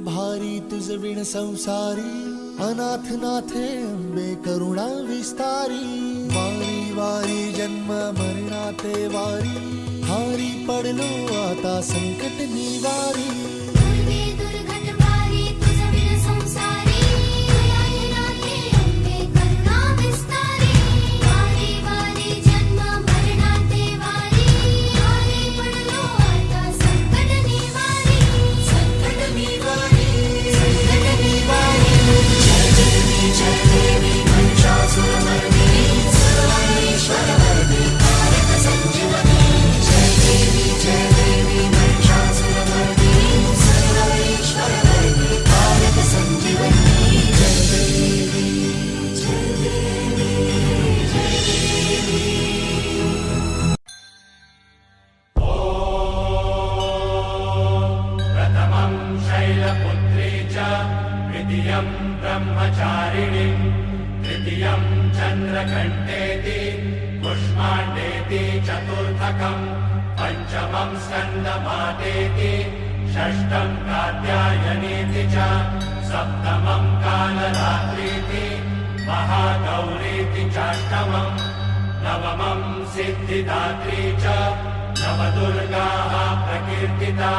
भारी तुझ विण संसारी, अनाथ नाथे अंबे करुणा विस्तारी. वारी वारी जन्म मरणाते वारी, हारी पडलो आता संकट निवारी. द्वितीयं ब्रह्मचारिणी, तृतीयं चन्द्रघण्टेति, कुष्माण्डेति चतुर्थकं, पञ्चमं स्कन्दमातेति, षष्ठं कात्यायनीति च, सप्तमं कालरात्रीति, महागौरीति चाष्टमं, नवमं सिद्धिदात्री च, नवदुर्गाः प्रकीर्तिता.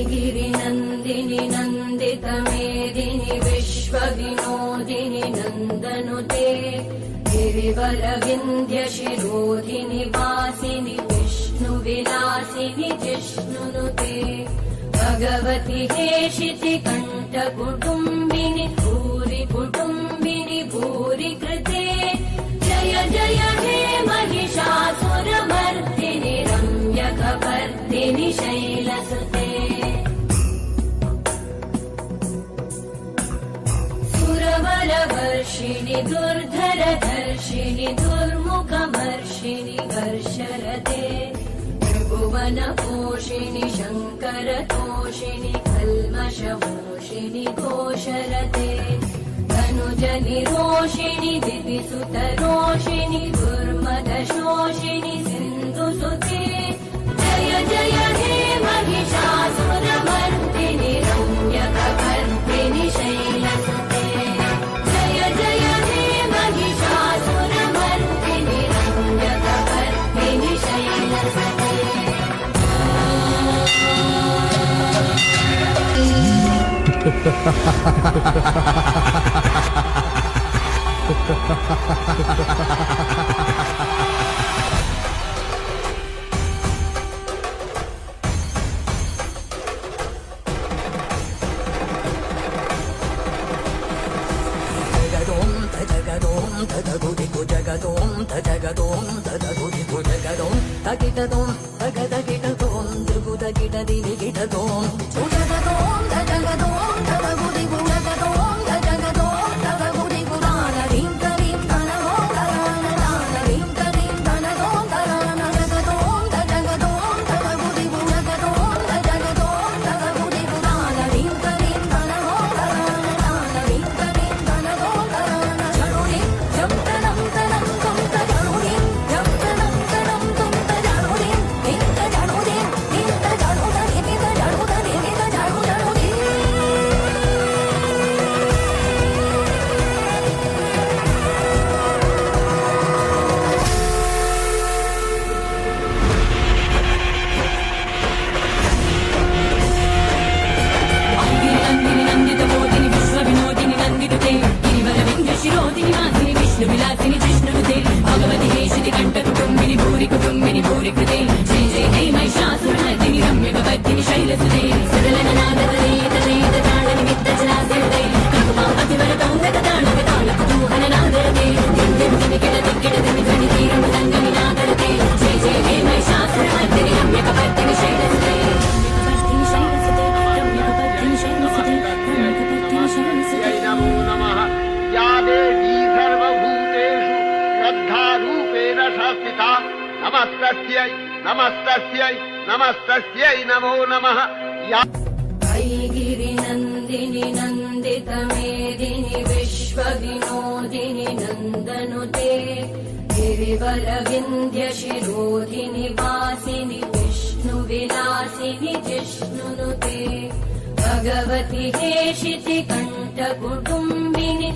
गिरिनन्दिनि नन्दितमेदिनि विश्वविनोदिनि नन्दनुते, गिरिवरविन्ध्यशिरोधिनि वासिनि विष्णुविलासिनि जिष्णुनुते. भगवति हेशिति कण्ठकुटुम्बिनि भूरि कुटुम्बिनि भूरि कृते. जय जय हे महिषासुरमर्दिनि रम्यकपर्दिनि शैलसुते. सुरवरवर्षिणि दुर्धरधर्षिणि दुर्मुखमर्षिणि वर्षरते. त्रिभुवनपोषिणि शङ्करतोषिणि कल्मषमोषिणि घोषरते. धनुजनिरोषिणि दितिसुतरोषिणि दुर्मदशोषिणि सिन्धुसुते. जय जय हे महिषासुरमर्दिनि रम्यकपर्दिनि शैलसुते. जय जय हे महिषासुरमर्दिनि रम्यकपर्दिनि शैलसुते. తగిటదోం తగదగిటదోం దుగుదగిటదిగిటదోం చూడగదోం దగదోం దగగుది గుడగదోం దగదోం దగగుది గుడాల రింకరిం తనగోం దరాన దాన రింకరిం తనగోం దరాన దగదోం దగదోం దగగుది గుడగదోం దగదోం దగగుది గుడాల రింకరిం తనగోం దరాన దాన రింకరిం తనగోం దరాన జరుడి జంతనం తనం కొంత జరుడి జంతనం తనం కొంత జరుడి ఇంత జరుడి ఇంత జరుడి ఇంత జరుడి ఇంత జరుడి నందిని నందిత మోదిని విశ్వ వినోదిని నందితుతే గిరివర వింధ్య శిరోదిని మాదిని విష్ణు విలాసిని జిష్ణునుతే భగవతి హేషితి కంఠ కుటుంబిని భూరి కుటుంబిని భూరి కృతే జయ జయ హే మహిషాసురమర్దిని రమ్య భవద్దిని శైలసుతే సురలన నాదరే తదే తాళ నిమిత్త జలాసిరుదే కకుమా అతివర తౌంగత తాళక తాళ కుతూహల నాదరతే దిం దిమికిట దిక్కిట దిమి ధ్వని తీరము దంగని నాదరతే జయ జయ హే మహిషాసురమర్దిని రమ్య భవద్దిని శైలసుతే नमो नमः या देवी सर्वभूतेषु श्रद्धारूपेण शास्तिता नमस्तस्यै नमस्तस्यै नमस्तस्यै नमो नमः या गिरिनन्दिनि नन्दित मेदिनि विश्व विनोदिनि नन्दनुते गिरिवर विन्ध्य शिरोधिनि वासिनि विष्णु विलासिनि जिष्णुनुते भगवति हेशिति कण्ठ कुटुम्बिनि